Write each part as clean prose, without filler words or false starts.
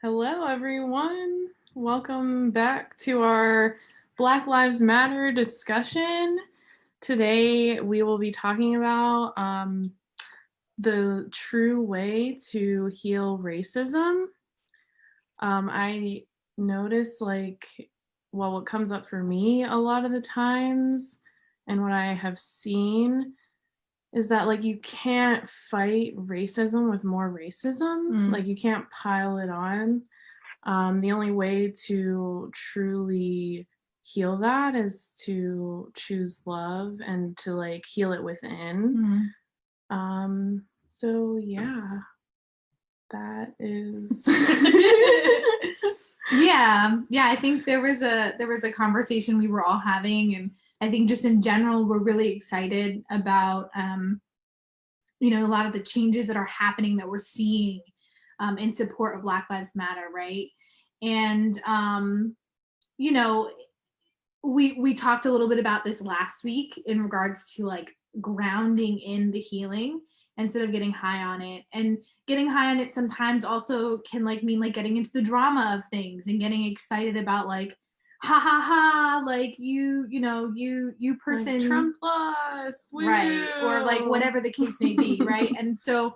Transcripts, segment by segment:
Hello, everyone. Welcome back to our Black Lives Matter discussion. Today, we will be talking about the true way to heal racism. I notice, what comes up for me a lot of the times and what I have seen is that you can't fight racism with more racism. You can't pile it on. The only way to truly heal that is to choose love and to heal it within. So yeah, that is yeah. I think there was a conversation we were all having, and I think just in general we're really excited about a lot of the changes that are happening that we're seeing in support of Black Lives Matter, right? And we talked a little bit about this last week in regards to grounding in the healing instead of getting high on it. And getting high on it sometimes also can mean getting into the drama of things and getting excited about ha ha ha, you person, Trump lost, right? Or whatever the case may be, right? And so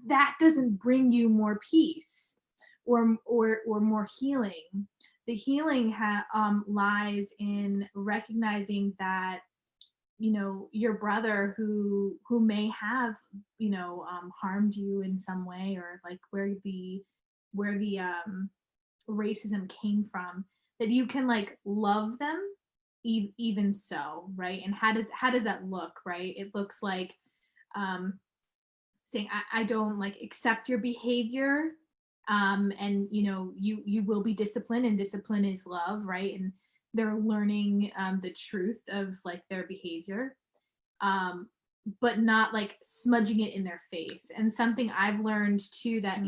that doesn't bring you more peace or more healing. The healing lies in recognizing that your brother who may have harmed you in some way, or where the racism came from, that you can love them even so, right? And how does that look, right? It looks like saying I don't accept your behavior, and you will be disciplined, and discipline is love, right? And they're learning the truth of their behavior, but not smudging it in their face. And something I've learned too, that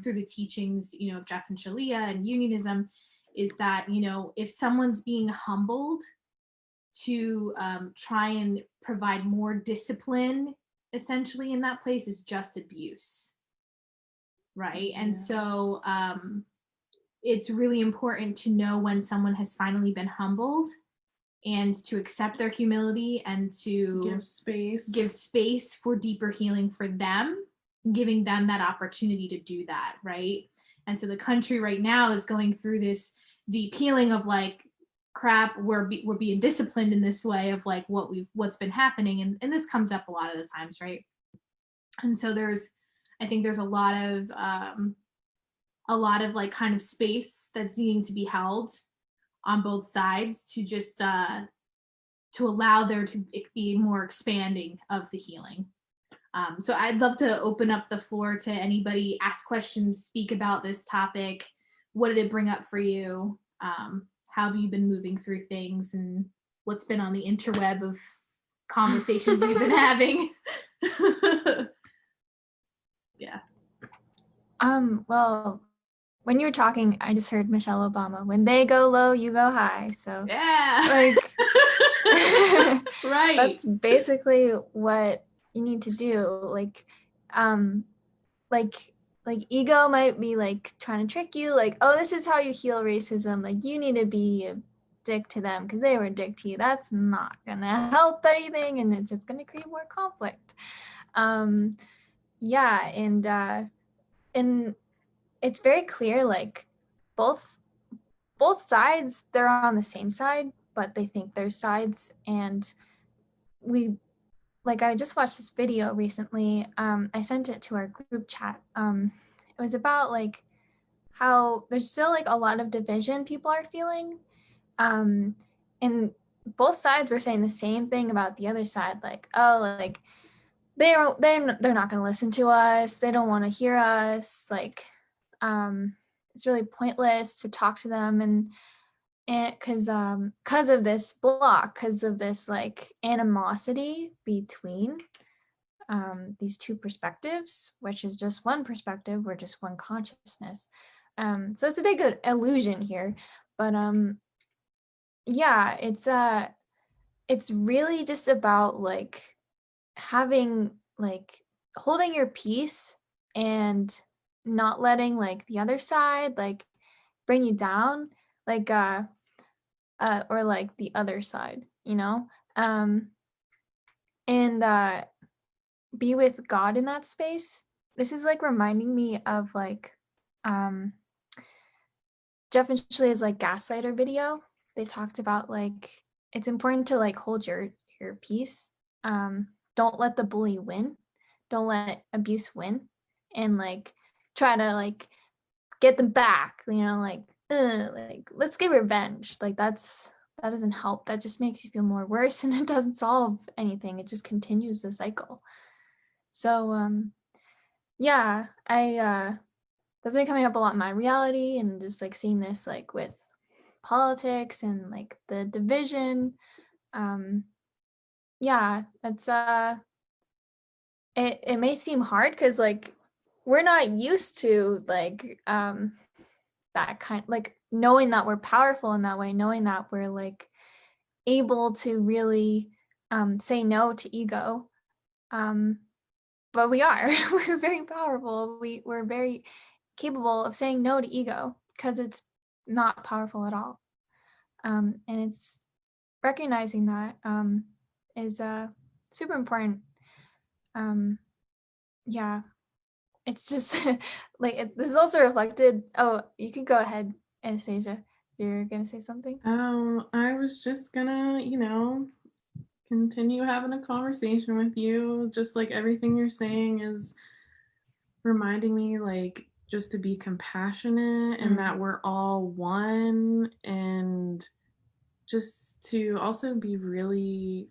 through the teachings of Jeff and Shaleia and unionism, is that if someone's being humbled to try and provide more discipline essentially in that place, is just abuse, right? And so it's really important to know when someone has finally been humbled, and to accept their humility, and to give space for deeper healing for them, giving them that opportunity to do that, right? And so the country right now is going through this deep healing of crap, we're being disciplined in this way of what's been happening, and this comes up a lot of the times, right? And so I think there's a lot of kind of space that's needing to be held on both sides to just to allow there to be more expanding of the healing. So I'd love to open up the floor to anybody, ask questions, speak about this topic. What did it bring up for you? How have you been moving through things, and what's been on the interweb of conversations you've been having? Yeah. Well, when you were talking, I just heard Michelle Obama, when they go low, you go high. So yeah, right. That's basically what you need to do. Ego might be trying to trick you, oh, this is how you heal racism. You need to be a dick to them because they were a dick to you. That's not gonna help anything, and it's just gonna create more conflict. And it's very clear, both sides, they're on the same side, but they think there's sides. And I just watched this video recently. I sent it to our group chat. It was about how there's still a lot of division people are feeling. And both sides were saying the same thing about the other side, they're not going to listen to us. They don't want to hear us. It's really pointless to talk to them, and because of this block, because of this animosity between these two perspectives, which is just one perspective. We're just one consciousness. So it's a big illusion here, but it's really just about having holding your peace and not letting like the other side like bring you down, like or like the other side, you know, and be with God in that space. This is like reminding me of like Jeff and Shalea's like gaslighter video. They talked about like it's important to like hold your peace. Don't let the bully win. Don't let abuse win, and like try to like get them back. You know, like let's get revenge. Like that doesn't help. That just makes you feel more worse, and it doesn't solve anything. It just continues the cycle. So yeah, I that's been coming up a lot in my reality, and just like seeing this like with politics and like the division. Yeah, it's it may seem hard because like we're not used to like that kind, like knowing that we're powerful in that way, knowing that we're like able to really say no to ego. But we are. We're very powerful. We're very capable of saying no to ego because it's not powerful at all. And it's recognizing that is super important. Yeah, it's just like this is also reflected. Oh, you could go ahead, Anastasia. You're gonna say something? I was just gonna, continue having a conversation with you. Just like everything you're saying is reminding me, like, just to be compassionate and that we're all one, and just to also be really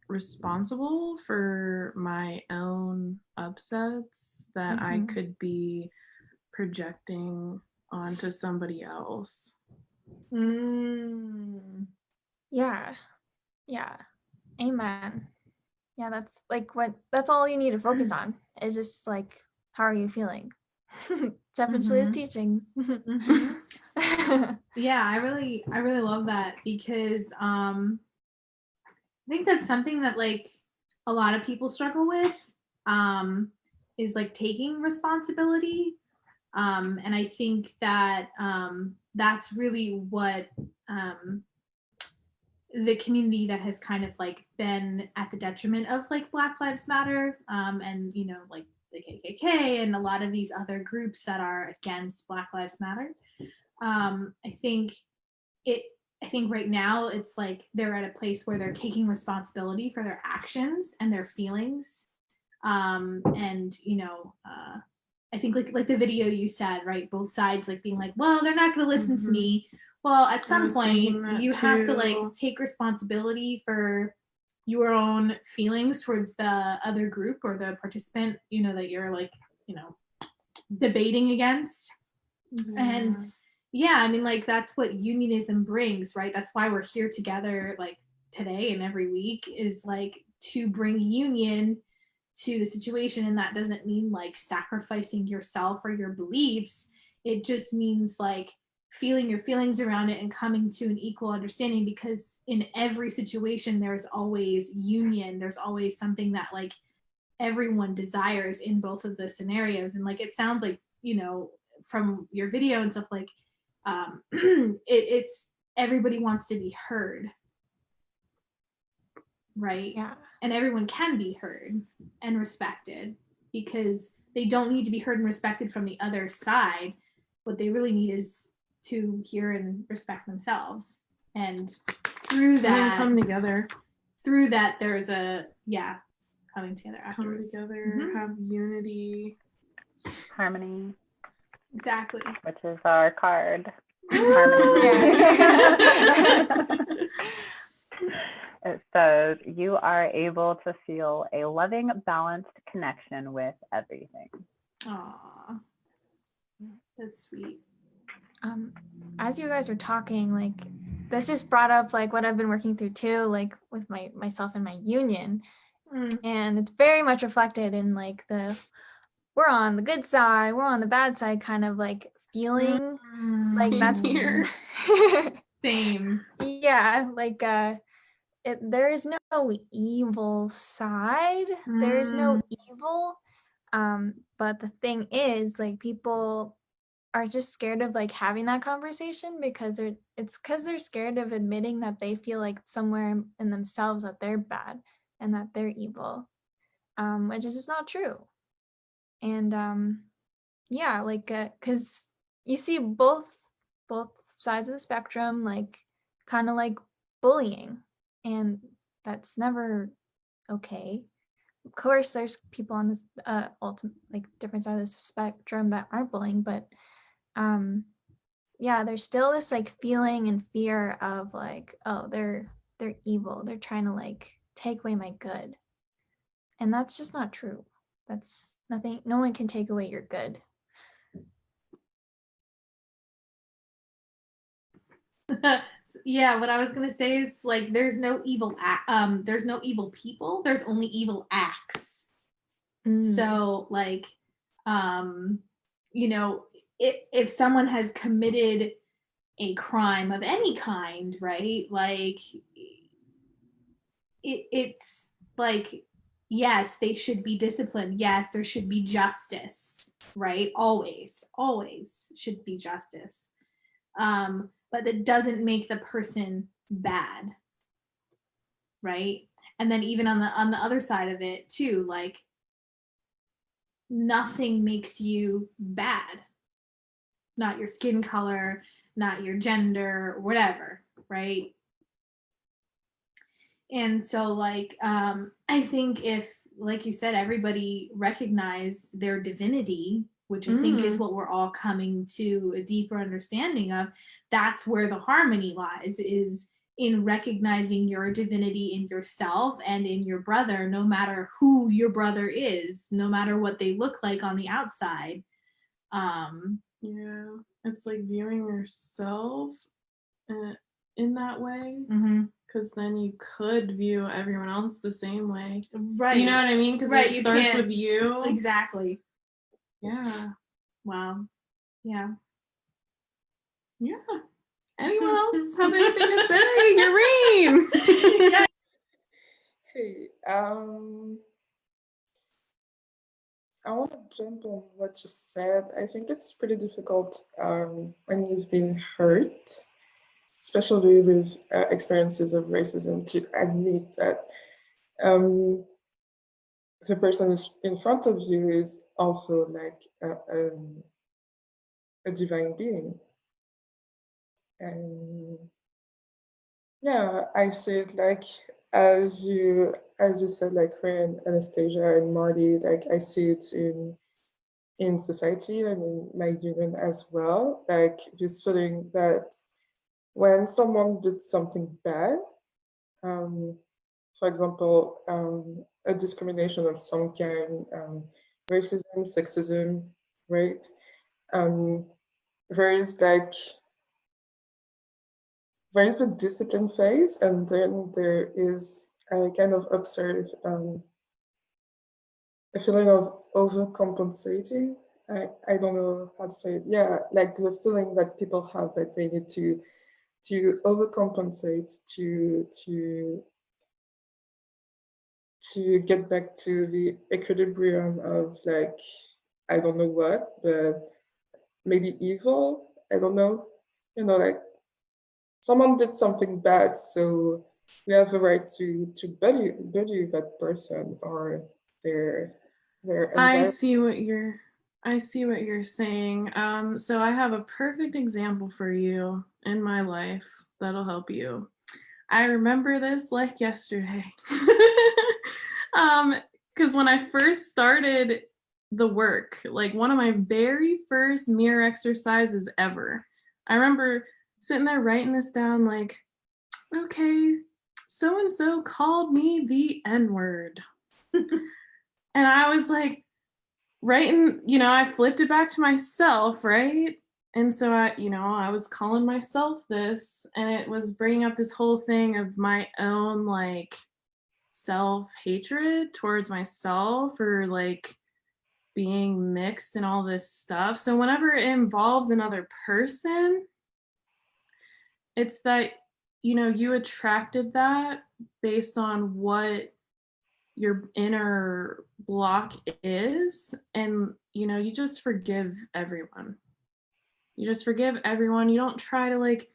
responsible for my own upsets that I could be projecting onto somebody else. Yeah. Amen. Yeah, that's all you need to focus on is just like, how are you feeling? Jeff and Shalea's teachings. Yeah, I really love that because I think that's something that like a lot of people struggle with, is like taking responsibility. And I think that that's really what the community that has kind of like been at the detriment of like Black Lives Matter, and like the KKK and a lot of these other groups that are against Black Lives Matter. I think right now it's like they're at a place where they're taking responsibility for their actions and their feelings. And I think like the video you said, right? Both sides like being like, well, they're not going to listen to me. Well, at some point you have to like take responsibility for your own feelings towards the other group or the participant, that you're like, debating against. And yeah, I mean, like that's what unionism brings, right? That's why we're here together like today and every week, is like to bring union to the situation. And that doesn't mean like sacrificing yourself or your beliefs. It just means like feeling your feelings around it and coming to an equal understanding, because in every situation there's always union. There's always something that like everyone desires in both of the scenarios. And like it sounds like, from your video and stuff, like it's everybody wants to be heard, right? Yeah. And everyone can be heard and respected, because they don't need to be heard and respected from the other side. What they really need is to hear and respect themselves, and through that and come together. Through that, there's a coming together afterwards. Come together, have unity, harmony. Exactly. Which is our card. It says, you are able to feel a loving, balanced connection with everything. Aww. That's sweet. As you guys were talking, like this just brought up like what I've been working through too, like with myself and my union. And it's very much reflected in like we're on the good side, we're on the bad side kind of like feeling. Like that's here. Same. Yeah, like there is no evil side. There is no evil. But the thing is, like, people are just scared of like having that conversation because they're scared of admitting that they feel like somewhere in themselves that they're bad and that they're evil, which is just not true. And yeah, like, because you see both sides of the spectrum, like, kind of like bullying, and that's never okay. Of course, there's people on this ultimate, like, different sides of the spectrum that aren't bullying, but yeah, there's still this like feeling and fear of like, oh, they're evil, they're trying to like take away my good, and that's just not true. That's nothing. No one can take away your good. Yeah, what I was gonna say is like there's no evil there's no evil people, there's only evil acts. So like you know, if someone has committed a crime of any kind, right? Like it's like, yes, they should be disciplined. Yes, there should be justice, right? Always should be justice. But that doesn't make the person bad, right? And then even on the other side of it too, like nothing makes you bad. Not your skin color, not your gender, whatever, right? And so like I think if, like you said, everybody recognized their divinity, which I think is what we're all coming to a deeper understanding of, that's where the harmony lies, is in recognizing your divinity in yourself and in your brother, no matter who your brother is, no matter what they look like on the outside. Yeah, it's like viewing yourself in that way, because then you could view everyone else the same way, right? You know what I mean? Because right, it starts with you. Exactly. Yeah. Wow. Yeah. Anyone else have anything to say? Irene. Yeah. Hey, I want to jump on what you said. I think it's pretty difficult when you've been hurt, especially with experiences of racism, to admit that the person is in front of you is also like a divine being. And yeah, I see it like as you said, like her and Anastasia and Marty, like I see it in society and in my union as well, like this feeling that when someone did something bad, for example, a discrimination of some kind, racism, sexism, right? There is the discipline phase, and then there is I kind of observe a feeling of overcompensating. I don't know how to say it. Yeah, like the feeling that people have that they need to overcompensate to get back to the equilibrium of like I don't know what, but maybe evil. I don't know. You know, like someone did something bad, so we have the right to bully that person or their I environment. see what you're saying. So I have a perfect example for you in my life that'll help you. I remember this like yesterday. Because when I first started the work, like one of my very first mirror exercises ever, I remember sitting there writing this down, like, okay, so and so called me the N-word. And I was like, writing, I flipped it back to myself, right? And so I was calling myself this, and it was bringing up this whole thing of my own like self-hatred towards myself, or like being mixed and all this stuff. So whenever it involves another person, it's that you attracted that based on what your inner block is, and you just forgive everyone. You just forgive everyone. You don't try to like,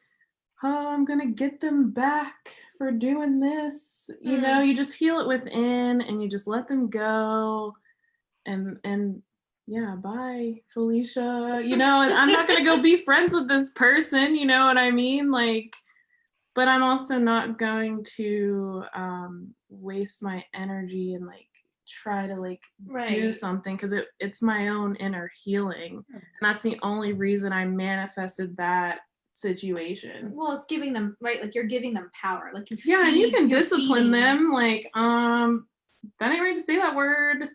oh, I'm gonna get them back for doing this. You just heal it within, and you just let them go. And yeah, bye, Felicia. And I'm not gonna go be friends with this person. You know what I mean? Like, but I'm also not going to waste my energy and like try to like do something, because it's my own inner healing, and that's the only reason I manifested that situation. Well, it's giving them, right, like you're giving them power, like and you can discipline them, like that ain't right to say that word,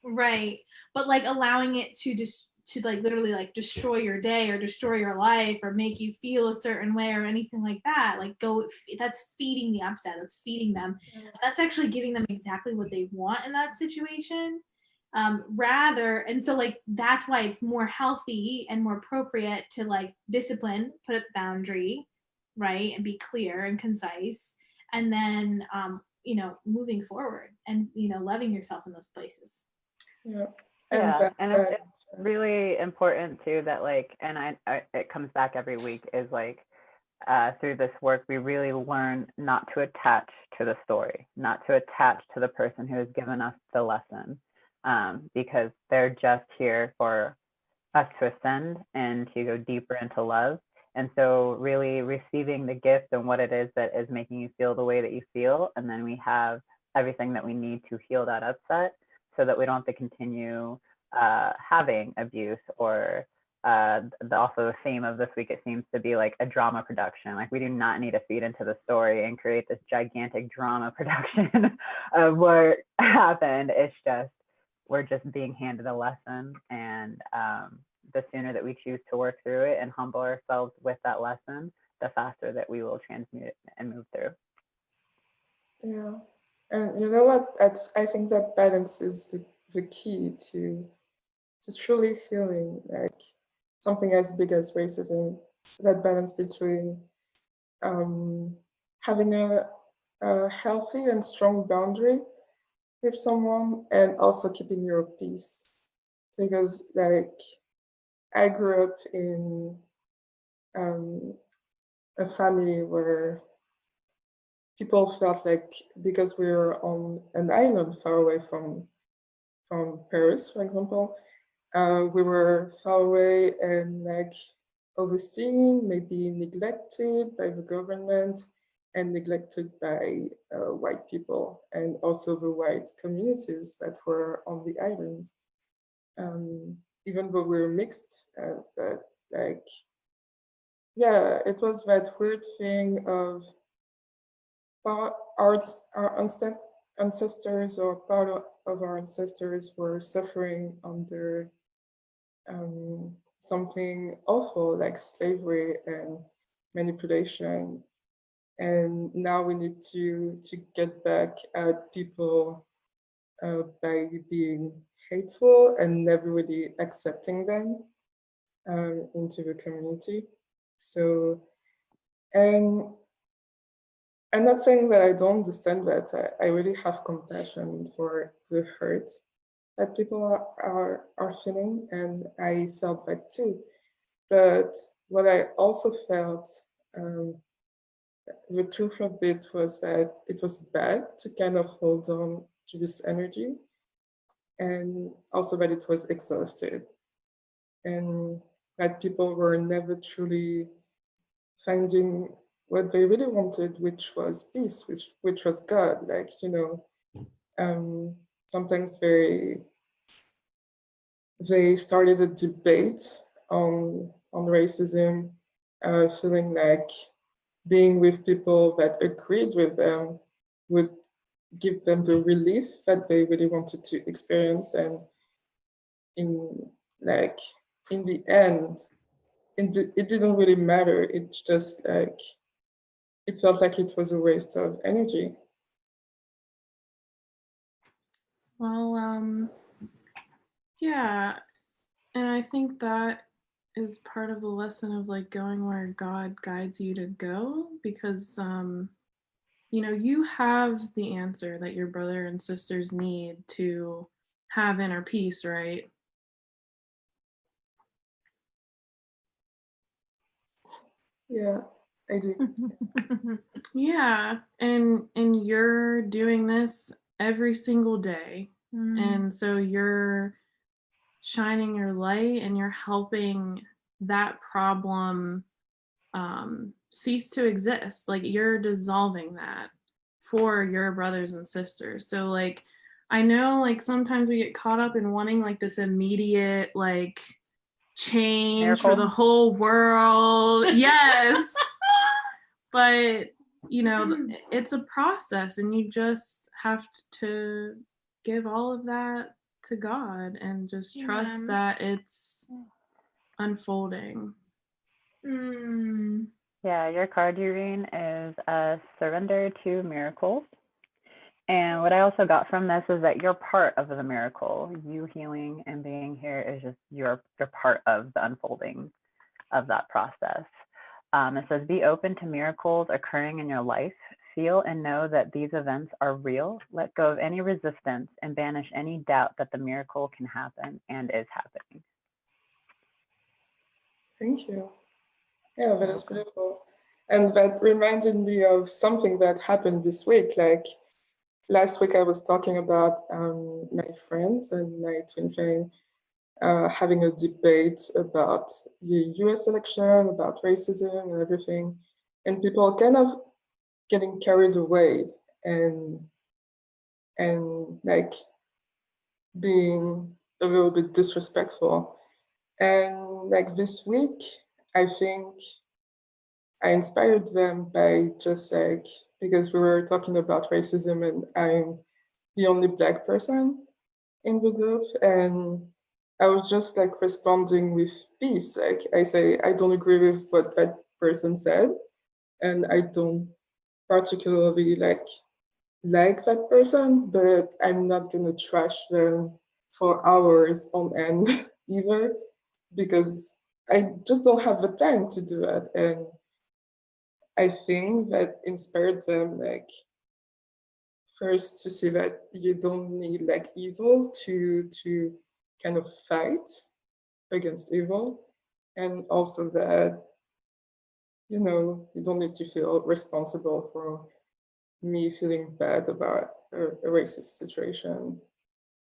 right, but like allowing it to just to like literally like destroy your day or destroy your life or make you feel a certain way or anything like that, like that's feeding the upset, that's feeding them. That's actually giving them exactly what they want in that situation, rather, and so like that's why it's more healthy and more appropriate to like discipline, put up the boundary, right, and be clear and concise, and then moving forward and loving yourself in those places. And it's really important too that like, and I it comes back every week, is like through this work we really learn not to attach to the story, not to attach to the person who has given us the lesson, because they're just here for us to ascend and to go deeper into love. And so really receiving the gift and what it is that is making you feel the way that you feel, and then we have everything that we need to heal that upset, so that we don't have to continue having abuse, or also the theme of this week, it seems to be like a drama production. Like we do not need to feed into the story and create this gigantic drama production of what happened. It's just, we're just being handed a lesson, and the sooner that we choose to work through it and humble ourselves with that lesson, the faster that we will transmute it and move through. Yeah. And you know what? I think that balance is the key to truly healing, like something as big as racism. That balance between having a healthy and strong boundary with someone and also keeping your peace. Because like I grew up in a family where people felt like, because we were on an island far away from Paris, for example, we were far away and like overseen, maybe neglected by the government and neglected by white people and also the white communities that were on the island. Even though we were mixed, but like, yeah, it was that weird thing of our ancestors or part of our ancestors were suffering under something awful like slavery and manipulation, and now we need to get back at people by being hateful and never really accepting them into the community. So, and I'm not saying that I don't understand that. I really have compassion for the hurt that people are feeling, and I felt that too. But what I also felt, the truth of it was that it was bad to kind of hold on to this energy, and also that it was exhausted, and that people were never truly finding what they really wanted, which was peace, which was God. Like, sometimes they started a debate on racism, feeling like being with people that agreed with them would give them the relief that they really wanted to experience. And in the end, it didn't really matter. It just like, it felt like it was a waste of energy. Well, yeah, and I think that is part of the lesson of like going where God guides you to go, because you have the answer that your brother and sisters need to have inner peace, right? Yeah, I do. Yeah, and you're doing this every single day. And so you're shining your light and you're helping that problem cease to exist. Like you're dissolving that for your brothers and sisters. So like I know like sometimes we get caught up in wanting like this immediate like change for the Miracle. whole world. Yes. But it's a process and you just have to give all of that to God and just trust that it's unfolding. Yeah, your card you read is surrender to miracles. And what I also got from this is that you're part of the miracle. You healing and being here is just you're part of the unfolding of that process. It says, be open to miracles occurring in your life. Feel and know that these events are real. Let go of any resistance and banish any doubt that the miracle can happen and is happening. Thank you. Yeah, that is beautiful. And that reminded me of something that happened this week. Like last week, I was talking about my friends and my twin flame having a debate about the US election, about racism and everything. And people kind of getting carried away and like being a little bit disrespectful. And like this week, I think I inspired them by just like, because we were talking about racism and I'm the only Black person in the group. And I was just like responding with peace. Like I say, I don't agree with what that person said. And I don't particularly like that person, but I'm not gonna trash them for hours on end either, because I just don't have the time to do it. And I think that inspired them, like, first to see that you don't need like evil to kind of fight against evil, and also that you don't need to feel responsible for me feeling bad about a racist situation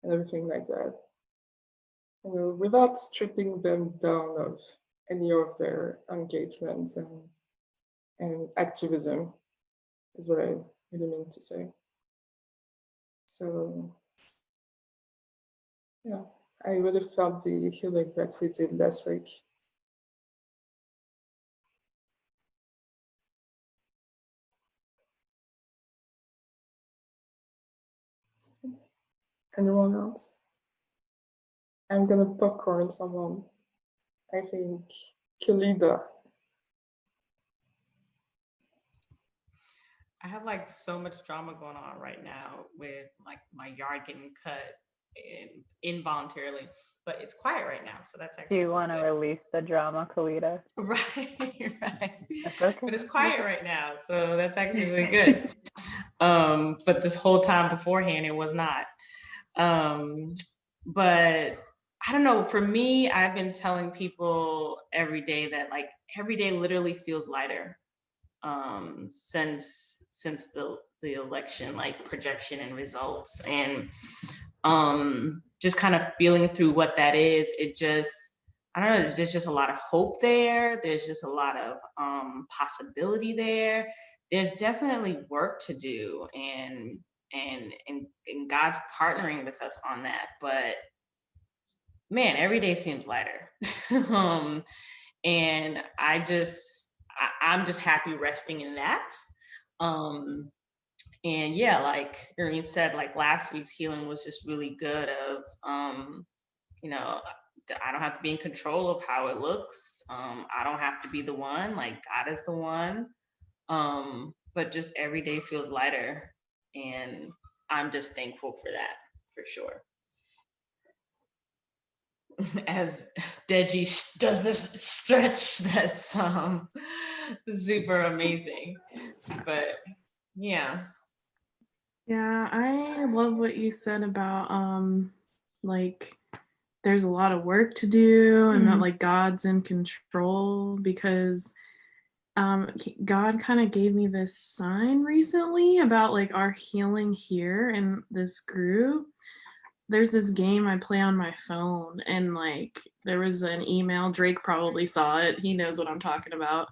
and everything like that. Without stripping them down of any of their engagements and activism, is what I really mean to say. So, yeah, I really felt the healing that we did last week. Anyone else? I'm gonna popcorn someone. I think Kilida. I have like so much drama going on right now with like my yard getting cut involuntarily, but it's quiet right now, so that's actually. Do you want to release the drama, Kalita? Right, right. That's okay. But it's quiet right now, so that's actually really good. But this whole time beforehand, it was not. But I don't know. For me, I've been telling people every day that like every day literally feels lighter. Since the election, like projection and results, and just kind of feeling through what that is, it just, I don't know, there's just a lot of hope there. There's just a lot of possibility there. There's definitely work to do, and God's partnering with us on that. But man, every day seems lighter. And I'm just happy resting in that. And yeah, like Irene said, like last week's healing was just really good of, I don't have to be in control of how it looks. I don't have to be the one, like God is the one. But just every day feels lighter. And I'm just thankful for that, for sure. As Deji does this stretch that's super amazing. But Yeah. Yeah, I love what you said about like there's a lot of work to do and that like God's in control, because God kind of gave me this sign recently about like our healing here in this group. There's this game I play on my phone, and like there was an email, Drake probably saw it, he knows what I'm talking about,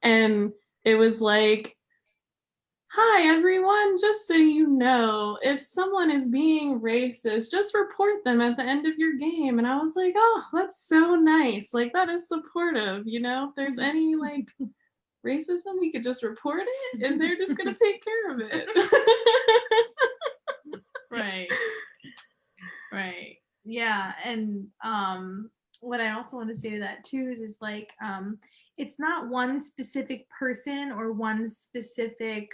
and it was like, hi everyone, just so you know, if someone is being racist, just report them at the end of your game. And I was like, oh, that's so nice, like that is supportive, you know, if there's any like racism, we could just report it and they're just gonna take care of it. Right. Yeah. And what I also want to say to that too is like it's not one specific person or one specific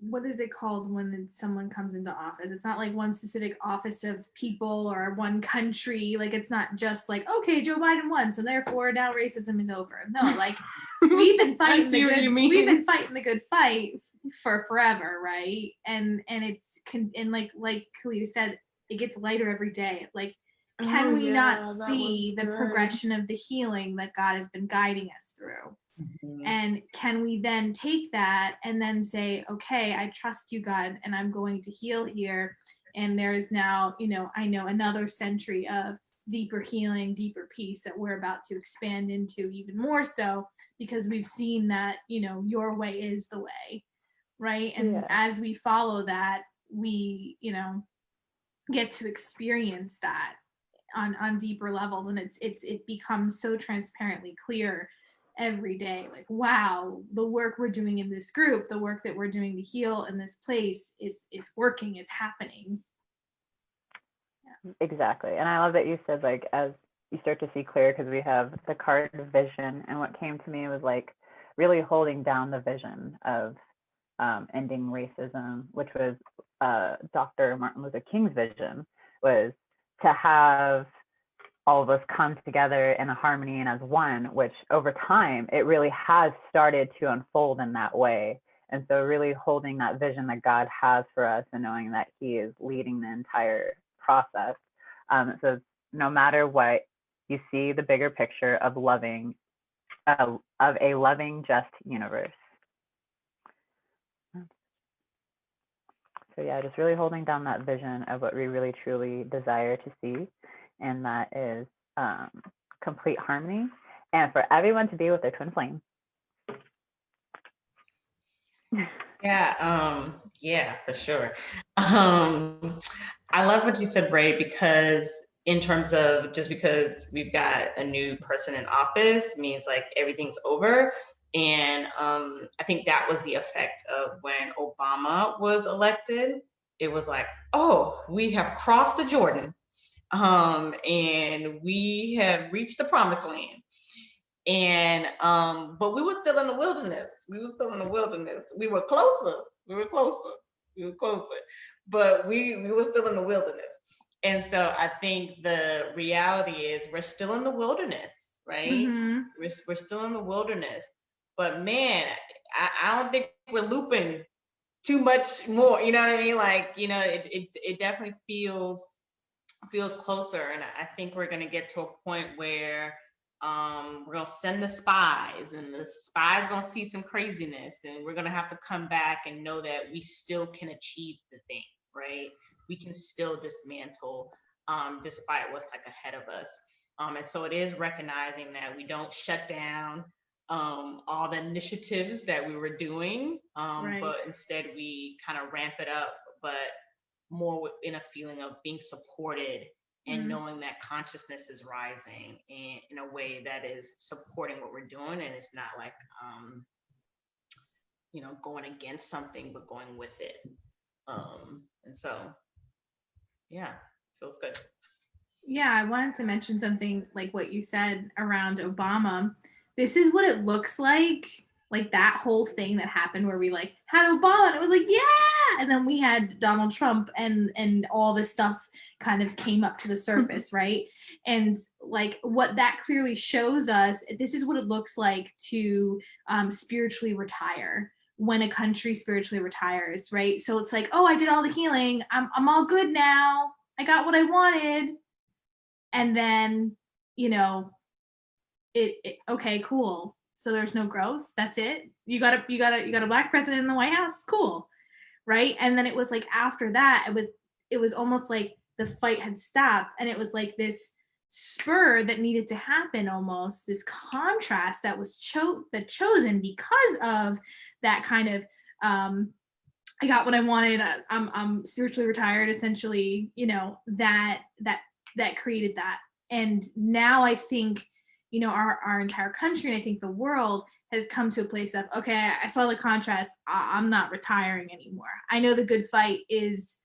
what is it called when someone comes into office? It's not like one specific office of people or one country. Like it's not just like, okay, Joe Biden won, so therefore now racism is over. No, like we've been fighting the good fight for forever, right? And it's and like Kalia said, it gets lighter every day. Like, can we not see the progression of the healing that God has been guiding us through? And can we then take that and then say, okay, I trust you, God, and I'm going to heal here. And there is now, you know, I know another century of deeper healing, deeper peace that we're about to expand into even more so, because we've seen that, you know, your way is the way, right? And as we follow that, we, you know, get to experience that on deeper levels. And it becomes so transparently clear every day, like, wow, the work we're doing in this group, the work that we're doing to heal in this place is working, it's happening. Exactly. And I love that you said, like, as you start to see clear, because we have the card of vision, and what came to me was like really holding down the vision of ending racism, which was Dr. Martin Luther King's vision, was to have all of us come together in a harmony and as one, which over time, it really has started to unfold in that way. And so really holding that vision that God has for us and knowing that he is leading the entire process. So no matter what, you see the bigger picture of a loving, just universe. So yeah, just really holding down that vision of what we really truly desire to see, and that is complete harmony, and for everyone to be with their twin flame. Yeah, for sure. I love what you said, Bray, because in terms of just because we've got a new person in office means like everything's over. And I think that was the effect of when Obama was elected. It was like, oh, we have crossed the Jordan, and we have reached the promised land. And but we were still in the wilderness. We were closer. But we were still in the wilderness. And so I think the reality is we're still in the wilderness, right? We're still in the wilderness. But man, I don't think we're looping too much more. You know what I mean? Like, you know, it definitely feels closer. And I think we're gonna get to a point where we're gonna send the spies, and the spies gonna see some craziness, and we're gonna have to come back and know that we still can achieve the thing, right? We can still dismantle despite what's like ahead of us. And so it is recognizing that we don't shut down all the initiatives that we were doing, Right. but instead we kind of ramp it up, but more in a feeling of being supported and knowing that consciousness is rising in a way that is supporting what we're doing, and it's not like you know, going against something, but going with it. And so yeah, feels good. Yeah, I wanted to mention something like what you said around Obama. This is what it looks like like that whole thing that happened where we like had Obama and it was like, yeah, and then we had Donald Trump and all this stuff kind of came up to the surface, right? And like what that clearly shows us, this is what it looks like to spiritually retire when a country spiritually retires, right? So it's like, oh, I did all the healing, I'm all good now, I got what I wanted, and then okay, cool. So there's no growth. That's it. You got a black president in the White House. Cool, right? And then it was like after that, it was almost like the fight had stopped, and it was like this spur that needed to happen, almost this contrast that was chosen because of that kind of I got what I wanted. I'm spiritually retired, essentially. That created that, and now I think our entire country, and I think the world has come to a place of, okay, I saw the contrast. I'm not retiring anymore. I know the good fight is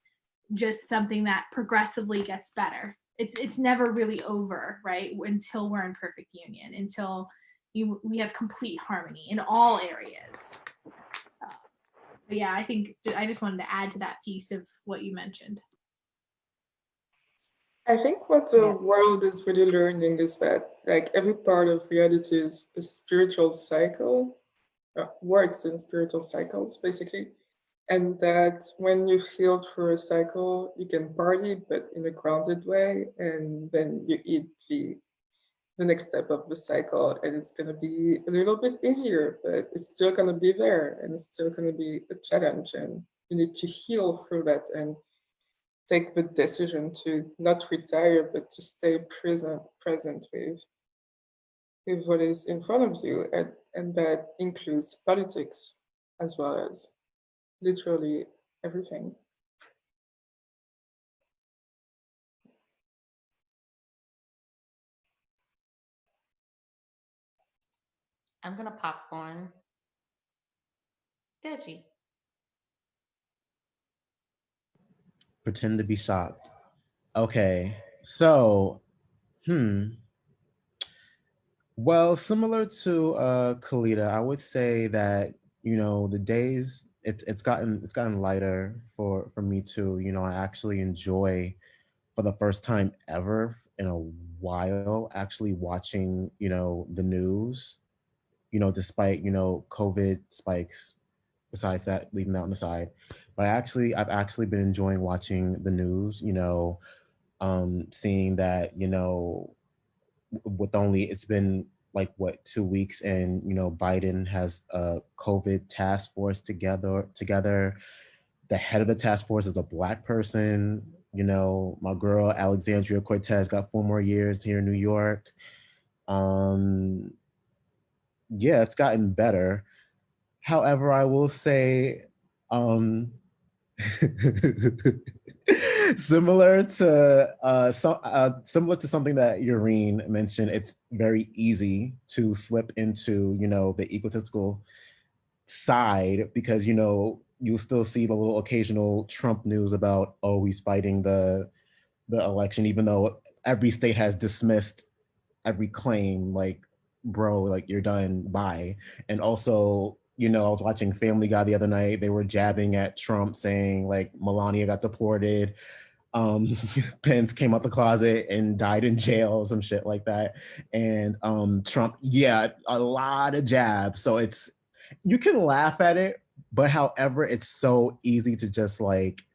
just something that progressively gets better. It's never really over, right? Until we're in perfect union, until we have complete harmony in all areas. But yeah, I think I just wanted to add to that piece of what you mentioned. I think what the world is really learning is that like every part of reality is a spiritual cycle, works in spiritual cycles basically, and that when you feel through a cycle, you can party but in a grounded way, and then you eat the next step of the cycle, and it's going to be a little bit easier, but it's still going to be there, and it's still going to be a challenge, and you need to heal through that and take the decision to not retire, but to stay present with what is in front of you, and that includes politics as well as literally everything. I'm gonna popcorn. Deji. Pretend to be shocked. Okay, so, well, similar to Kalita, I would say that the days it's gotten lighter for me too. I actually enjoy, for the first time ever in a while, actually watching the news. Despite COVID spikes. Besides that, leaving that on the side, but I've actually been enjoying watching the news. Seeing that with only it's been like what 2 weeks, and Biden has a COVID task force together. The head of the task force is a Black person. My girl Alexandria Cortez got 4 more years here in New York. Yeah, it's gotten better. However, I will say, similar to similar to something that Eurene mentioned, it's very easy to slip into the egotistical side, because you'll still see the little occasional Trump news about, oh, he's fighting the election, even though every state has dismissed every claim. Like, bro, like, you're done, bye. And also, I was watching Family Guy the other night. They were jabbing at Trump, saying like Melania got deported, Pence came out the closet and died in jail, some shit like that. And Trump, yeah, a lot of jabs. So you can laugh at it, but however, it's so easy to just like,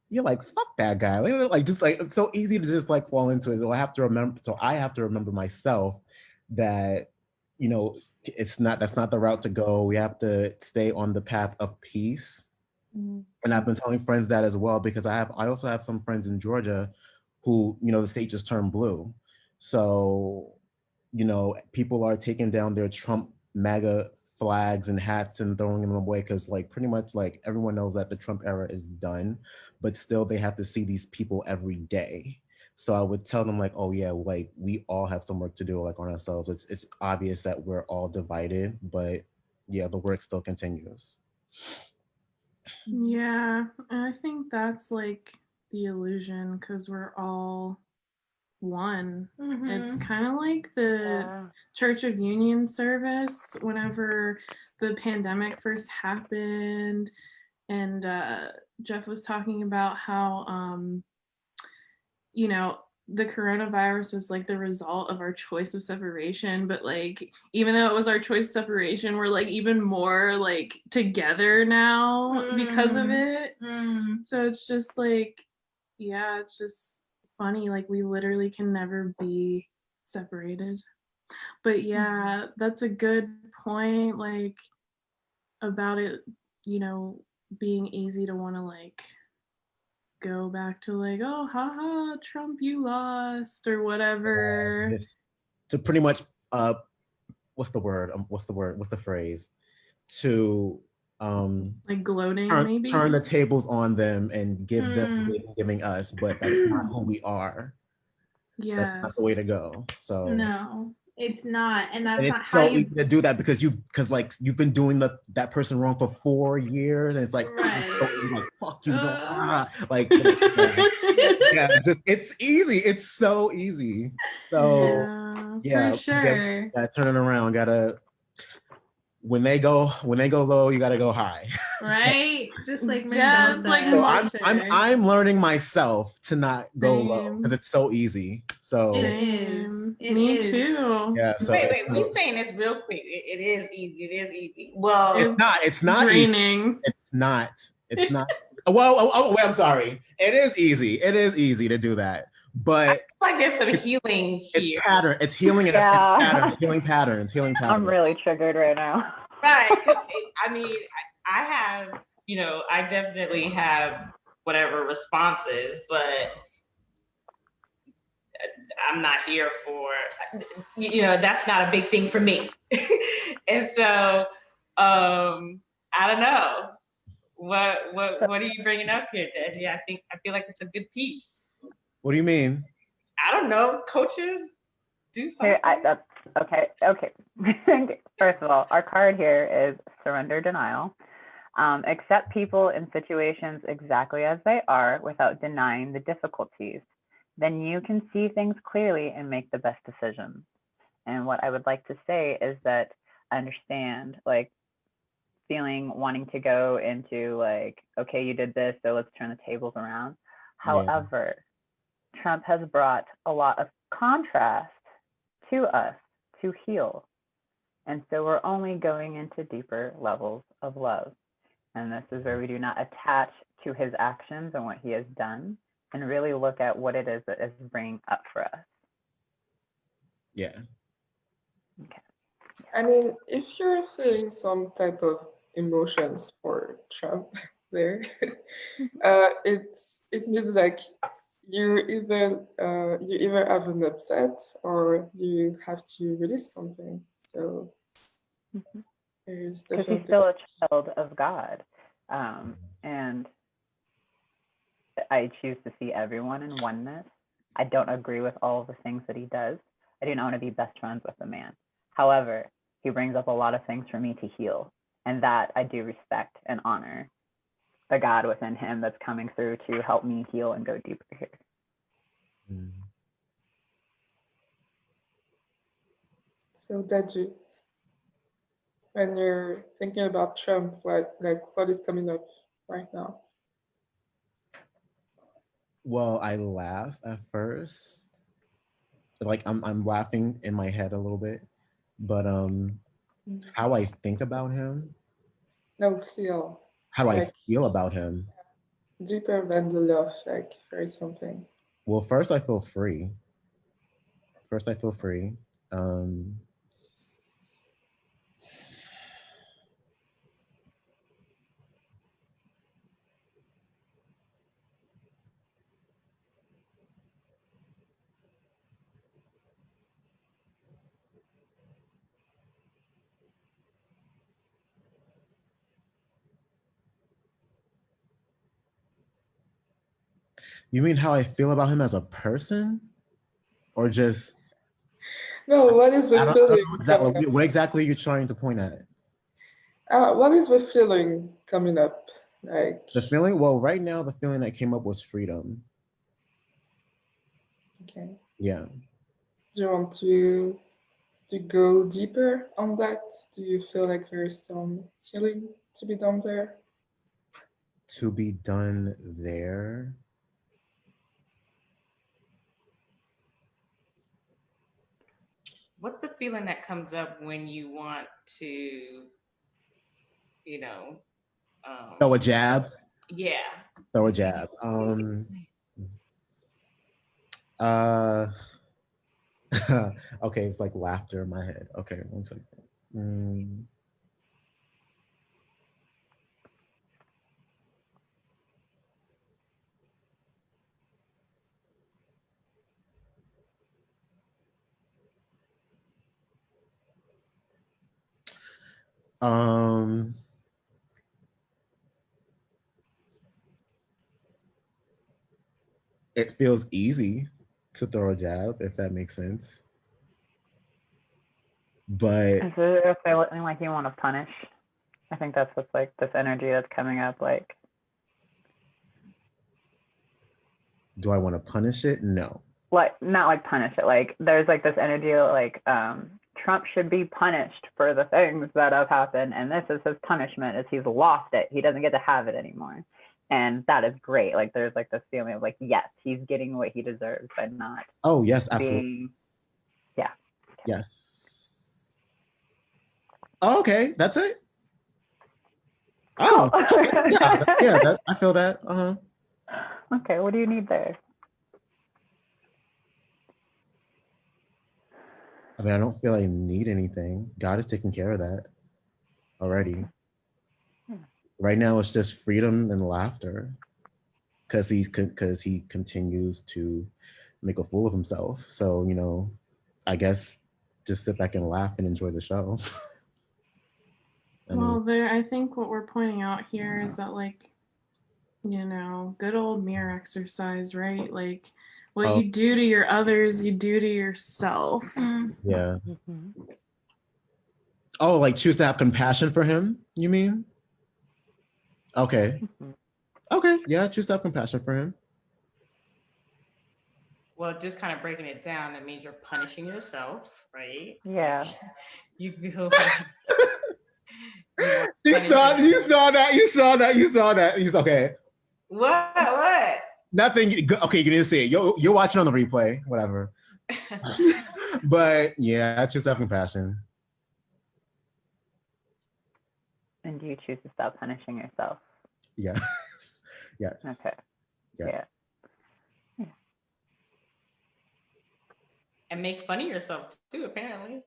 you're like, fuck that guy. Like just like, it's so easy to just like fall into it. So I have to remember myself that, that's not the route to go. We have to stay on the path of peace. And I've been telling friends that as well, because I also have some friends in Georgia who, the state just turned blue. So, people are taking down their Trump MAGA flags and hats and throwing them away, because like pretty much like everyone knows that the Trump era is done, but still they have to see these people every day. So I would tell them like, oh yeah, like we all have some work to do like on ourselves. It's obvious that we're all divided, but yeah, the work still continues. Yeah, and I think that's like the illusion, because we're all one. It's Mhm. kind of like the Yeah. Church of Union service whenever the pandemic first happened, and Jeff was talking about how you know, the coronavirus was like the result of our choice of separation, but like even though it was our choice of separation, we're like even more like together now because of it. So it's just like, yeah, it's just funny, like we literally can never be separated. But yeah, that's a good point, like about it, you know, being easy to want to like go back to like, oh, haha, Trump, you lost or whatever. Just to pretty much, what's the word? What's the phrase? To Like gloating, maybe. turn the tables on them and give them what they've been giving us, but that's not who we are. That's not the way to Yes. go. So No, it's not, and that's and not it's how so you. easy to do that because like you've been doing that person wrong for 4 years, and it's like, Right. like fuck you, don't like yeah, it's easy. It's so easy. So Yeah, yeah, for sure. gotta turn it around. Gotta when they go low, you gotta go high. Right? Just like Yes, like Mendoza. Moshe. I'm learning myself to not go low because Same. it's so easy. So It is. Same. It Me is. too. yeah, so Wait, we saying this real quick. It is easy. It is easy. Well, it's not draining. easy. It's not. Well, wait, I'm sorry. It is easy to do that, but like there's some healing here. It's healing and Yeah. healing patterns. I'm really triggered right now. Right, because I mean, I have, you know, I definitely have whatever responses, but I'm not here for, you know, that's not a big thing for me. And so, I don't know. What are you bringing up here, Deji? I feel like it's a good piece. What do you mean? I don't know. Coaches do something. Okay. First of all, our card here is surrender denial. Accept people and situations exactly as they are without denying the difficulties. Then you can see things clearly and make the best decisions. And what I would like to say is that I understand, like, wanting to go into like, okay, you did this, so let's turn the tables around. However, Trump has brought a lot of contrast to us to heal. And so we're only going into deeper levels of love. And this is where we do not attach to his actions and what he has done, and really look at what it is that is bringing up for us. Yeah. Okay. I mean, if you're feeling some type of emotions for Trump there, it means like you either have an upset or you have to release something. So there's because definitely he's still a child of God, and I choose to see everyone in oneness. I don't agree with all of the things that he does. I do not want to be best friends with the man. However, he brings up a lot of things for me to heal, and that I do respect and honor the God within him that's coming through to help me heal and go deeper here. So Deji, when you're thinking about Trump, what is coming up right now? Well, I laugh at first. Like I'm laughing in my head a little bit, but how I think about him. No, feel. How do I feel about him? Deeper than the love, like there is something. Well, first I feel free. You mean how I feel about him as a person? Or just... No, what is the feeling? Exactly. What exactly are you trying to point at? What is the feeling coming up? Like the feeling? Well, right now the feeling that came up was freedom. Okay. Yeah. Do you want to go deeper on that? Do you feel like there is some healing to be done there? To be done there. What's the feeling that comes up when you want to, Throw a jab. Yeah. Throw a jab. Uh okay, it's like laughter in my head. Okay, one second. It feels easy to throw a jab, if that makes sense. But is it feeling like you want to punish? I think that's what's like this energy that's coming up. Like, do I want to punish it? No. like not like punish it. Like there's like this energy like Trump should be punished for the things that have happened, and this is his punishment: is he's lost it. He doesn't get to have it anymore, and that is great. Like there's like this feeling of like, yes, he's getting what he deserves by not. Oh yes, absolutely. Being, yeah. Yes. Oh, okay, that's it. Oh, yeah. I feel that. Okay, what do you need there? I mean, I don't feel I need anything. God is taking care of that already. Right now, it's just freedom and laughter, because he continues to make a fool of himself. So I guess just sit back and laugh and enjoy the show. I think what we're pointing out here is that, like, good old mirror exercise, right? Like, what you do to your others, you do to yourself. Yeah. Oh, like choose to have compassion for him, you mean? Okay. Okay, yeah, choose to have compassion for him. Well, just kind of breaking it down, that means you're punishing yourself, right? Yeah. You feel like you saw that. He's okay. What? Nothing. Okay, you didn't see it. You're watching on the replay, whatever. But yeah, choose to have compassion. And do you choose to stop punishing yourself? Yeah. Yeah. Okay. Yeah. And make fun of yourself too, apparently.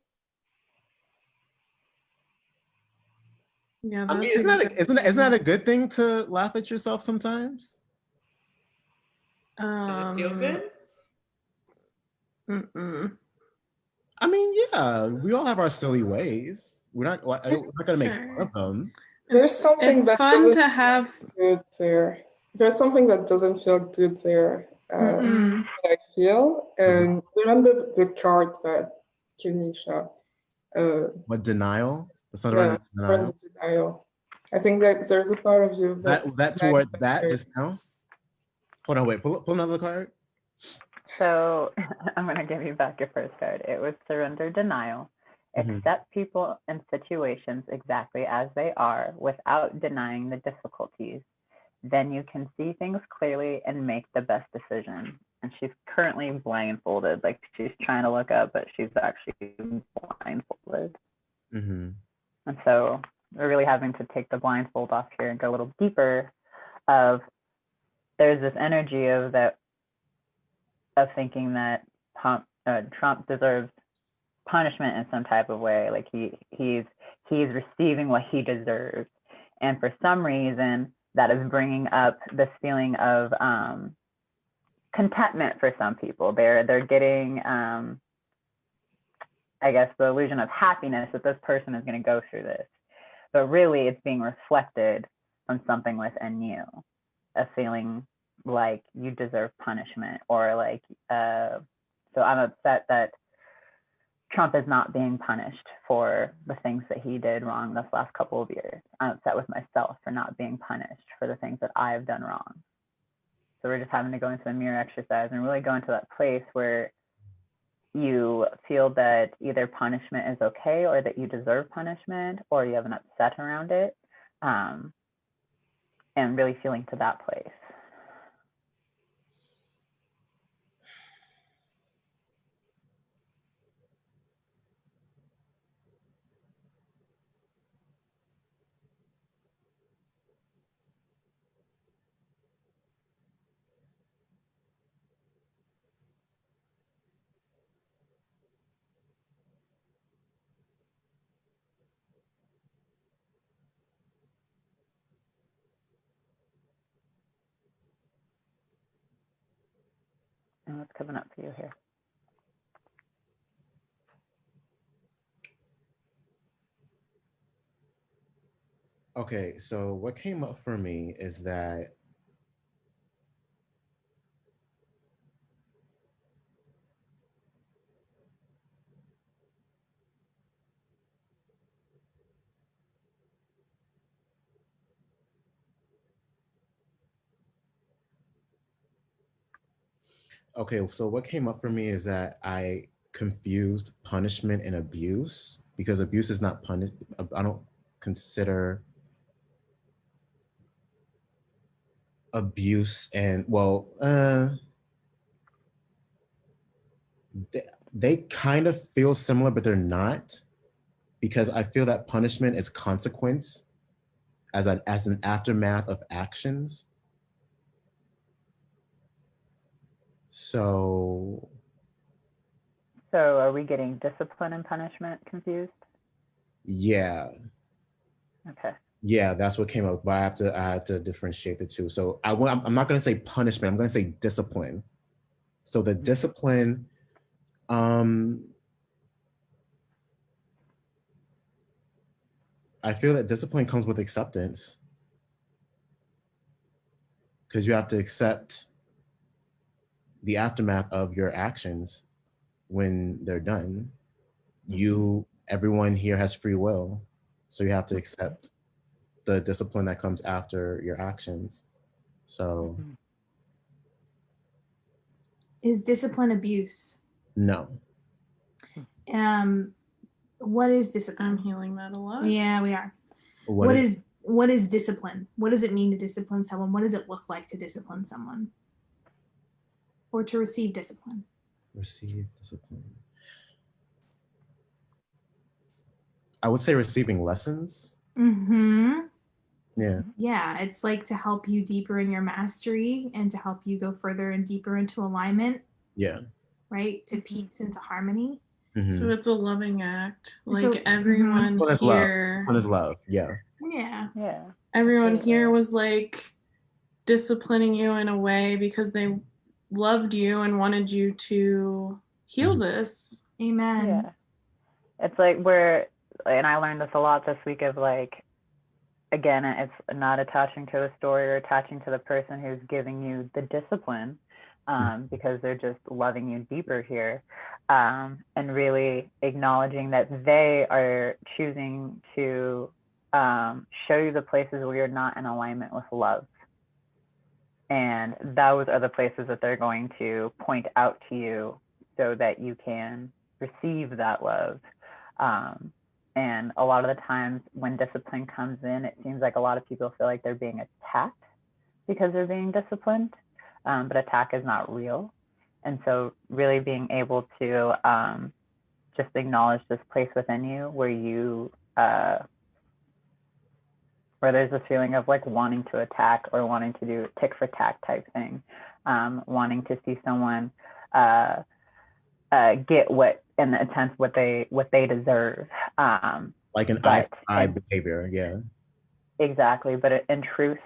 Yeah, I mean, isn't that a good thing to laugh at yourself sometimes? Does it feel good? I mean, yeah, we all have our silly ways. We're not gonna make fun of them. There's something it's that fun doesn't to have good there. There's something that doesn't feel good there. I feel, and remember the card that Kenisha. What, denial? The Yeah, denial. denial. I think that there's a part of you that towards that just now. Hold on, wait. Pull another card. So I'm going to give you back your first card. It was surrender, denial. Accept people and situations exactly as they are without denying the difficulties. Then you can see things clearly and make the best decision. And she's currently blindfolded. Like she's trying to look up, but she's actually blindfolded. And so we're really having to take the blindfold off here and go a little deeper of there's this energy of thinking that Trump deserves punishment in some type of way, like he's receiving what he deserves, and for some reason that is bringing up this feeling of contentment for some people. They're getting I guess the illusion of happiness that this person is going to go through this, but really it's being reflected from something within you, a feeling like you deserve punishment, or like so I'm upset that Trump is not being punished for the things that he did wrong this last couple of years. I'm upset with myself for not being punished for the things that I've done wrong. So we're just having to go into the mirror exercise and really go into that place where you feel that either punishment is okay or that you deserve punishment, or you have an upset around it, and really feeling to that place. And what's coming up for you here? Okay, so what came up for me is that okay, so what came up for me is that I confused punishment and abuse, because abuse is not punish. I don't consider abuse and, well, they kind of feel similar, but they're not, because I feel that punishment is consequence as an aftermath of actions. So are we getting discipline and punishment confused? yeah. Okay. Yeah, that's what came up, but I had to differentiate the two. So I'm not going to say punishment. I'm going to say discipline. So the discipline, I feel that discipline comes with acceptance, because you have to accept the aftermath of your actions when they're done. Everyone here has free will, so you have to accept the discipline that comes after your actions. So Is discipline abuse? no. What is discipline? I'm healing that a lot. Yeah, we are. What is discipline? What does it mean to discipline someone? What does it look like to discipline someone? Or to receive discipline? Receive discipline. I would say receiving lessons. Mm-hmm. Yeah. Yeah, it's like to help you deeper in your mastery and to help you go further and deeper into alignment. Yeah. Right? To peace and to harmony. Mm-hmm. So it's a loving act. Like everyone here. One is love. Yeah. Yeah. Yeah. Everyone here was like disciplining you in a way because they loved you and wanted you to heal this. Amen. Yeah. It's like and I learned this a lot this week, of like, again, it's not attaching to a story or attaching to the person who's giving you the discipline, because they're just loving you deeper here, and really acknowledging that they are choosing to show you the places where you're not in alignment with love. And those are the places that they're going to point out to you so that you can receive that love. And a lot of the times when discipline comes in, it seems like a lot of people feel like they're being attacked because they're being disciplined, but attack is not real. And so really being able to just acknowledge this place within you where you, where there's this feeling of like wanting to attack or wanting to do tick for tack type thing, wanting to see someone get what, in the sense, what they deserve. Like an eye behavior, yeah. Exactly, but in truth,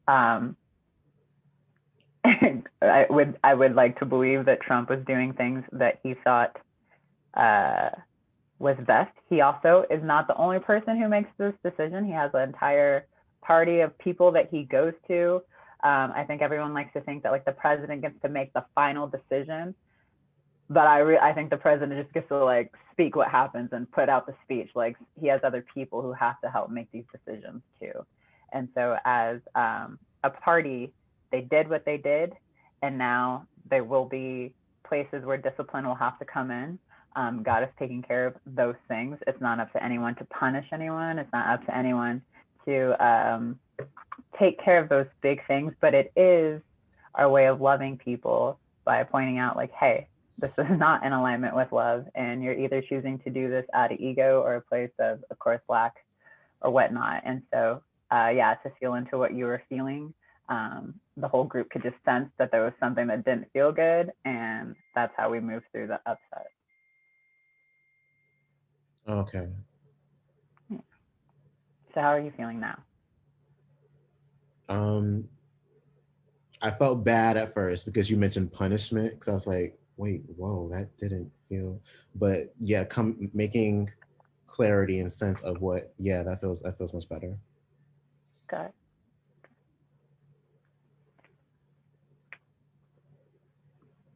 I would like to believe that Trump was doing things that he thought was best. He also is not the only person who makes this decision. He has an entire party of people that he goes to. I think everyone likes to think that like the president gets to make the final decision. But I think the president just gets to like speak what happens and put out the speech. Like he has other people who have to help make these decisions too. And so as a party, they did what they did, and now they will be places where discipline will have to come in. God is taking care of those things. It's not up to anyone to punish anyone. It's not up to anyone to take care of those big things, but it is our way of loving people by pointing out like, hey, this is not in alignment with love, and you're either choosing to do this out of ego or a place of course, lack or whatnot. And so, to feel into what you were feeling, the whole group could just sense that there was something that didn't feel good, and that's how we moved through the upset. Okay. So how are you feeling now? I felt bad at first because you mentioned punishment, because I was like, wait, whoa, that didn't feel, but yeah, making clarity and sense of what, yeah, that feels much better. Good.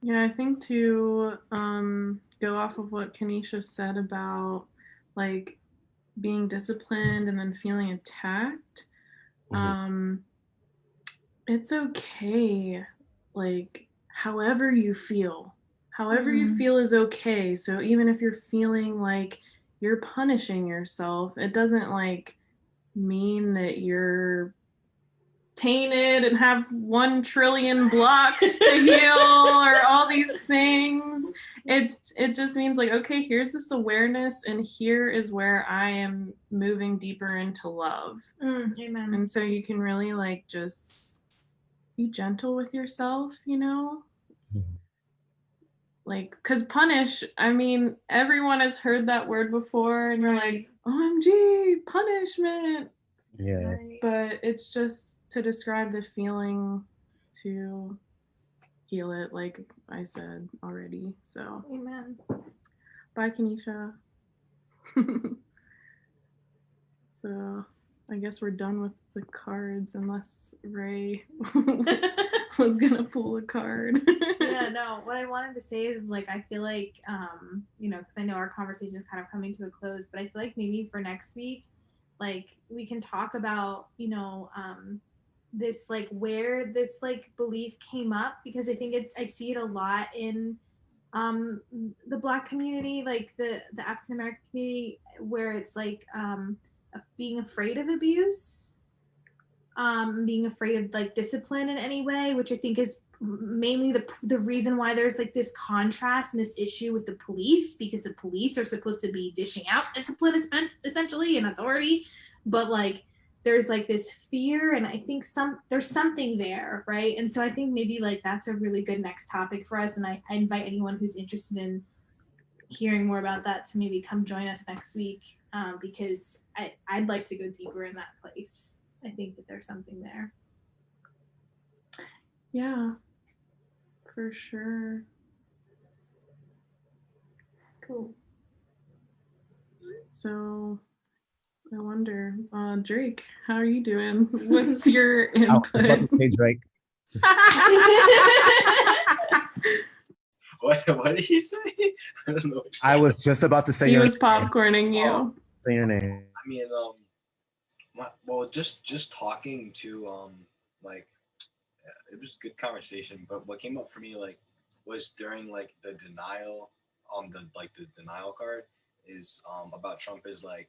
Yeah, I think to go off of what Kanisha said about like being disciplined and then feeling attacked, it's okay, like however you feel is okay. So even if you're feeling like you're punishing yourself, it doesn't like mean that you're tainted and have 1 trillion blocks to heal or all these things. It just means like, okay, here's this awareness, and here is where I am moving deeper into love. Amen. And so you can really like just be gentle with yourself, you know? Like, because punish, I mean, everyone has heard that word before, and you're like, OMG, punishment. Yeah. But it's just to describe the feeling, to heal it, like I said already. So, Amen. Bye, Kanisha. So, I guess we're done with the cards, unless Ray was gonna pull a card. Yeah, no, what I wanted to say is like, I feel like, because I know our conversation is kind of coming to a close, but I feel like maybe for next week, like we can talk about, this like where this like belief came up, because I think I see it a lot in the Black community, like the African American community, where it's like being afraid of abuse, being afraid of like discipline in any way, which I think is mainly the reason why there's like this contrast and this issue with the police, because the police are supposed to be dishing out discipline essentially and authority, but like there's like this fear, and I think there's something there, right? And so I think maybe like that's a really good next topic for us, and I invite anyone who's interested in hearing more about that to maybe come join us next week, because I'd like to go deeper in that place. I think that there's something there. Yeah, for sure. Cool. So I wonder, Drake, how are you doing? What's your input? Drake. What did he say? I don't know. I was just about to say He your was popcorning you. Say your name. I mean, well, just talking to it was good conversation, but what came up for me like was during like the denial the denial card is about Trump is like,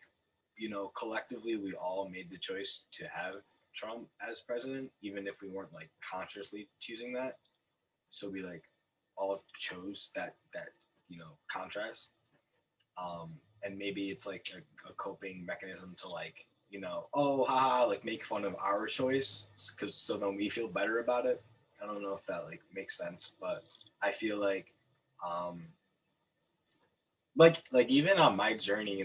collectively we all made the choice to have Trump as president, even if we weren't like consciously choosing that. So we like all chose that contrast. And maybe it's like a coping mechanism to like, like make fun of our choice, because so then we feel better about it. I don't know if that like makes sense, but I feel like even on my journey,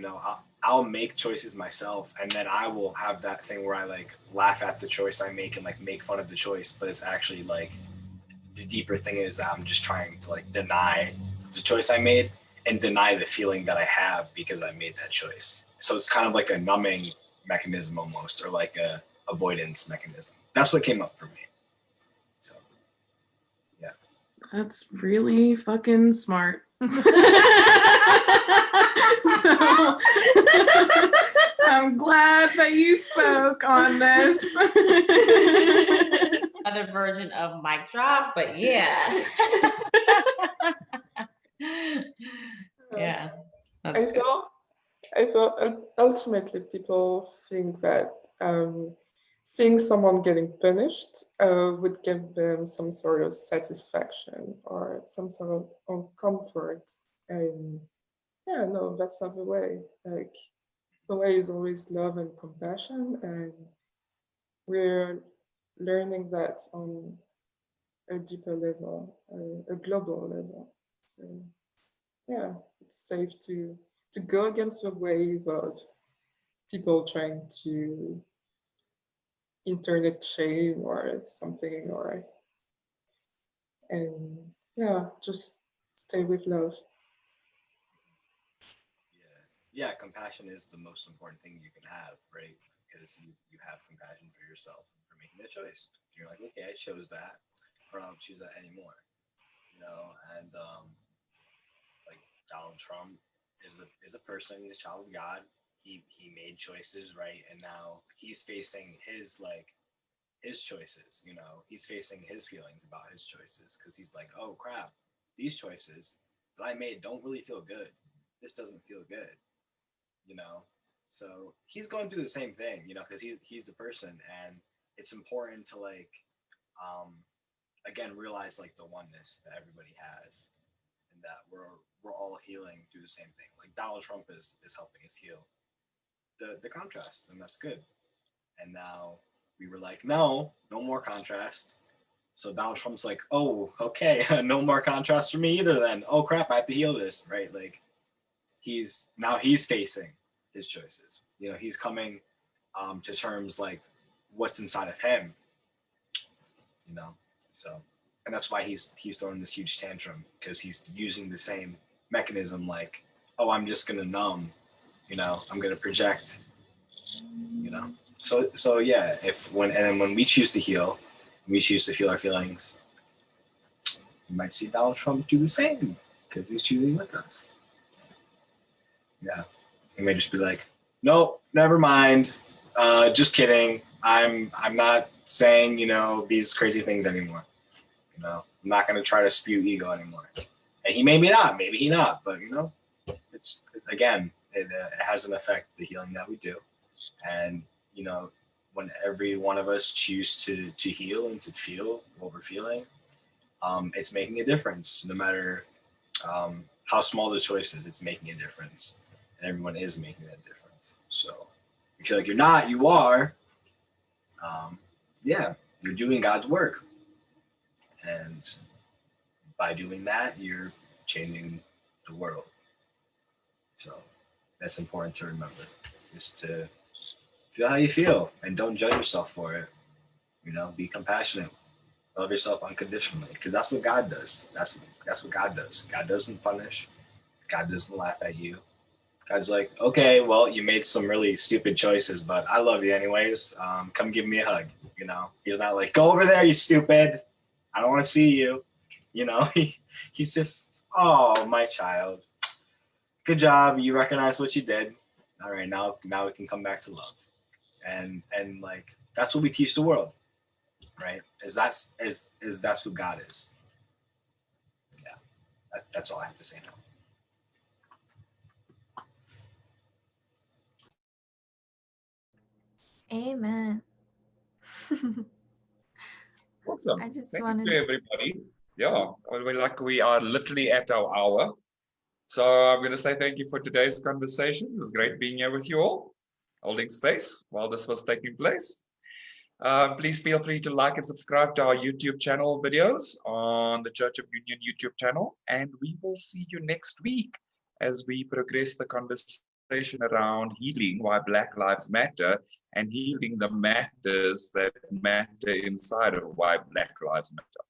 I'll make choices myself, and then I will have that thing where I like laugh at the choice I make and like make fun of the choice, but it's actually like the deeper thing is that I'm just trying to like deny the choice I made and deny the feeling that I have because I made that choice. So it's kind of like a numbing mechanism almost, or like a avoidance mechanism. That's what came up for me. So, yeah. That's really fucking smart. So, I'm glad that you spoke on this. Other version of mic drop, but yeah. That's good. I feel ultimately people think that seeing someone getting punished would give them some sort of satisfaction or some sort of comfort. And yeah, no, that's not the way. Like, the way is always love and compassion, and we're learning that on a deeper level, a global level. So yeah, it's safe to go against the wave of people trying to internet shame or something, or and yeah, just stay with love. Yeah, compassion is the most important thing you can have, right? Because you have compassion for yourself for making a choice. You're like, okay, I chose that, or I don't choose that anymore. You know, and like Donald Trump is a person. He's a child of God. He made choices, right? And now he's facing his choices. You know, he's facing his feelings about his choices because he's like, oh crap, these choices that I made don't really feel good. This doesn't feel good. You know, so he's going through the same thing. You know, because he's the person, and it's important to like again realize like the oneness that everybody has, and that we're all healing through the same thing. Like Donald Trump is helping us heal the contrast, and that's good. And now we were like, no more contrast. So Donald Trump's like, oh, okay, no more contrast for me either then. Oh crap, I have to heal this, right? Like he's facing his choices. You know, he's coming to terms like what's inside of him. You know, so and that's why he's throwing this huge tantrum, because he's using the same mechanism like, oh, I'm just gonna numb, you know, I'm gonna project, you know. So yeah, when we choose to heal, we choose to feel our feelings, you might see Donald Trump do the same because he's choosing with us. Yeah, he may just be like, nope, never mind, just kidding. I'm not saying, you know, these crazy things anymore. You know, I'm not gonna try to spew ego anymore. And he maybe he not, but you know, it's again, it has an effect, the healing that we do. And you know, when every one of us choose to heal and to feel what we're feeling, it's making a difference. No matter how small the choice is, it's making a difference, and everyone is making that difference. So if you feel like you're not, you are. Yeah, you're doing God's work, and by doing that, you're changing the world. So that's important to remember, just to feel how you feel and don't judge yourself for it. You know, be compassionate, love yourself unconditionally, because that's what God does. That's what God does. God doesn't punish. God doesn't laugh at you. God's like, okay, well, you made some really stupid choices, but I love you anyways. Come give me a hug. You know, he's not like, go over there, you stupid. I don't want to see you. You know, he's just, oh, my child. Good job. You recognize what you did. All right, now we can come back to love. And like, that's what we teach the world, right? That's who God is. Yeah, that's all I have to say now. Amen. Awesome. I just Thank wanted you, everybody. Yeah, we are literally at our hour. So I'm going to say thank you for today's conversation. It was great being here with you all, holding space while this was taking place. Please feel free to like and subscribe to our YouTube channel videos on the Church of Union YouTube channel. And we will see you next week as we progress the conversation around healing why Black Lives Matter and healing the matters that matter inside of why Black Lives Matter.